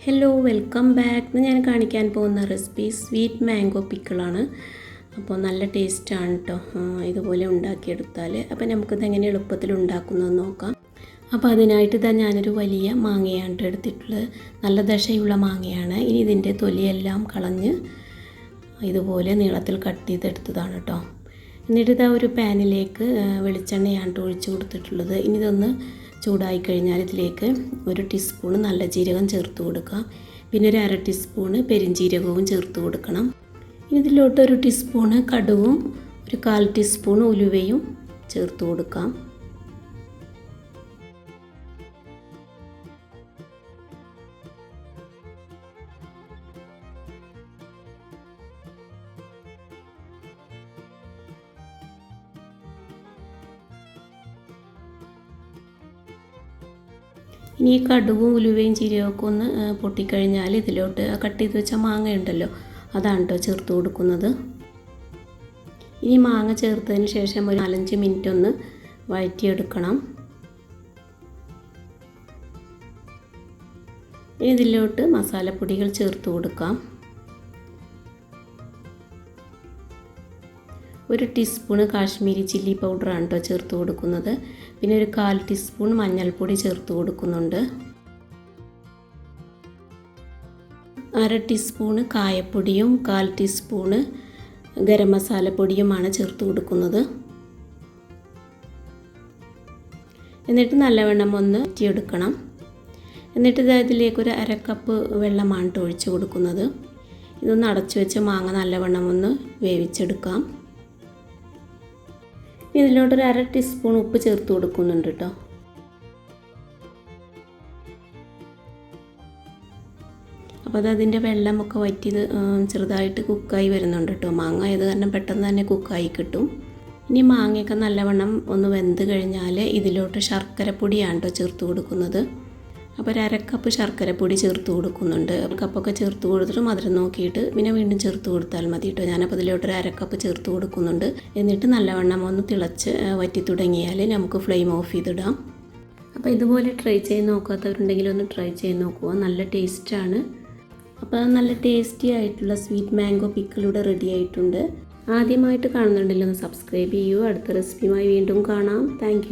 Hello welcome back. ഇന്ന് ഞാൻ കാണിക്കാൻ പോകുന്ന റെസിപ്പി സ്വീറ്റ് മാംഗോ പിക്കിളാണ്. അപ്പോൾ നല്ല ടേസ്റ്റാണ് കേട്ടോ ഇതുപോലെ ഉണ്ടാക്കിയെടുത്താൽ. അപ്പോൾ നമുക്കിത് എങ്ങനെ എളുപ്പത്തിൽ ഉണ്ടാക്കുന്നതെന്ന് നോക്കാം. അപ്പോൾ അതിനായിട്ട് ഇതാ ഞാനൊരു വലിയ മാങ്ങയാണ് എടുത്തിട്ടുള്ളത്. നല്ല ദശയുള്ള മാങ്ങയാണ്. ഇനി ഇതിൻ്റെ തൊലിയെല്ലാം കളഞ്ഞ് ഇതുപോലെ നീളത്തിൽ കട്ട് ചെയ്തെടുത്തതാണ് കേട്ടോ. എന്നിട്ട് ഇതാ ഒരു പാനിലേക്ക് വെളിച്ചെണ്ണയാണ് ഒഴിച്ച് കൊടുത്തിട്ടുള്ളത്. ഇനി ഇതൊന്ന് ചൂടായി കഴിഞ്ഞാൽ ഇതിലേക്ക് ഒരു ടീസ്പൂൺ നല്ല ജീരകം ചേർത്ത് കൊടുക്കാം. പിന്നെ ഒരു അര ടീസ്പൂണ് പെരിഞ്ജീരകവും ചേർത്ത് കൊടുക്കണം. ഇനി ഇതിലോട്ട് ഒരു ടീസ്പൂണ് കടുകും ഒരു 1/4 ടീസ്പൂൺ ഉലുവയും ചേർത്ത് കൊടുക്കാം. ഇനി ഈ കടുകും ഉലുവയും ജീരകമൊക്കെ ഒന്ന് പൊട്ടിക്കഴിഞ്ഞാൽ ഇതിലോട്ട് കട്ട് ചെയ്ത് വെച്ച മാങ്ങ ഉണ്ടല്ലോ, അതാണ് കേട്ടോ ചേർത്ത് കൊടുക്കുന്നത്. ഇനി മാങ്ങ ചേർത്തതിന് ശേഷം ഒരു 4-5 മിനിറ്റ് ഒന്ന് വഴറ്റിയെടുക്കണം. ഇനി ഇതിലോട്ട് മസാലപ്പൊടികൾ ചേർത്ത് കൊടുക്കാം. ഒരു ടീസ്പൂണ് കാശ്മീരി ചില്ലി പൗഡറാണ് കേട്ടോ ചേർത്ത് കൊടുക്കുന്നത്. പിന്നെ ഒരു 1/4 ടീസ്പൂൺ മഞ്ഞൾപ്പൊടി ചേർത്ത് കൊടുക്കുന്നുണ്ട്. അര ടീസ്പൂണ് കായപ്പൊടിയും 1/4 ടീസ്പൂണ് ഗരം മസാലപ്പൊടിയുമാണ് ചേർത്ത് കൊടുക്കുന്നത്. എന്നിട്ട് നല്ലവണ്ണം ഒന്ന് വഴറ്റിയെടുക്കണം. എന്നിട്ട് ഇതിലേക്ക് ഒരു 1/2 കപ്പ് വെള്ളമാണ് ഒഴിച്ച് കൊടുക്കുന്നത്. ഇതൊന്ന് അടച്ചു വെച്ച് മാങ്ങ നല്ലവണ്ണം ഒന്ന് വേവിച്ചെടുക്കാം. ഇതിലോട്ടൊരു 1/2 ടീസ്പൂൺ ഉപ്പ് ചേർത്ത് കൊടുക്കുന്നുണ്ട് കേട്ടോ. അപ്പോൾ അതിൻ്റെ വെള്ളമൊക്കെ വറ്റിയത് ചെറുതായിട്ട് കുക്കായി വരുന്നുണ്ട് കേട്ടോ. മാങ്ങ ആയത് കാരണം പെട്ടെന്ന് തന്നെ കുക്കായി കിട്ടും. ഇനി മാങ്ങയൊക്കെ നല്ലവണ്ണം ഒന്ന് വെന്ത് കഴിഞ്ഞാൽ ഇതിലോട്ട് ശർക്കരപ്പൊടിയാണ് കേട്ടോ ചേർത്ത് കൊടുക്കുന്നത്. അപ്പോൾ ഒരു 1/2 കപ്പ് ശർക്കരപ്പൊടി ചേർത്ത് കൊടുക്കുന്നുണ്ട്. കപ്പൊക്കെ ചേർത്ത് കൊടുത്തിട്ട് മധുരം നോക്കിയിട്ട് പിന്നെ വീണ്ടും ചേർത്ത് കൊടുത്താൽ മതി കേട്ടോ. ഞാനപ്പോൾ ഇതിലോട്ട് ഒരു 1/2 കപ്പ് ചേർത്ത് കൊടുക്കുന്നുണ്ട്. എന്നിട്ട് നല്ലവണ്ണം ഒന്ന് തിളച്ച് വറ്റി തുടങ്ങിയാൽ നമുക്ക് ഫ്ലെയിം ഓഫ് ചെയ്തിടാം. അപ്പോൾ ഇതുപോലെ ട്രൈ ചെയ്ത് നോക്കാത്തവരുണ്ടെങ്കിൽ ഒന്ന് ട്രൈ ചെയ്ത് നോക്കുക, നല്ല ടേസ്റ്റാണ്. അപ്പോൾ നല്ല ടേസ്റ്റി ആയിട്ടുള്ള സ്വീറ്റ് മാംഗോ പിക്കിൾ ഇവിടെ റെഡി ആയിട്ടുണ്ട്. ആദ്യമായിട്ട് കാണുന്നുണ്ടെങ്കിൽ ഒന്ന് സബ്സ്ക്രൈബ് ചെയ്യൂ. അടുത്ത റെസിപ്പിയുമായി വീണ്ടും കാണാം. താങ്ക്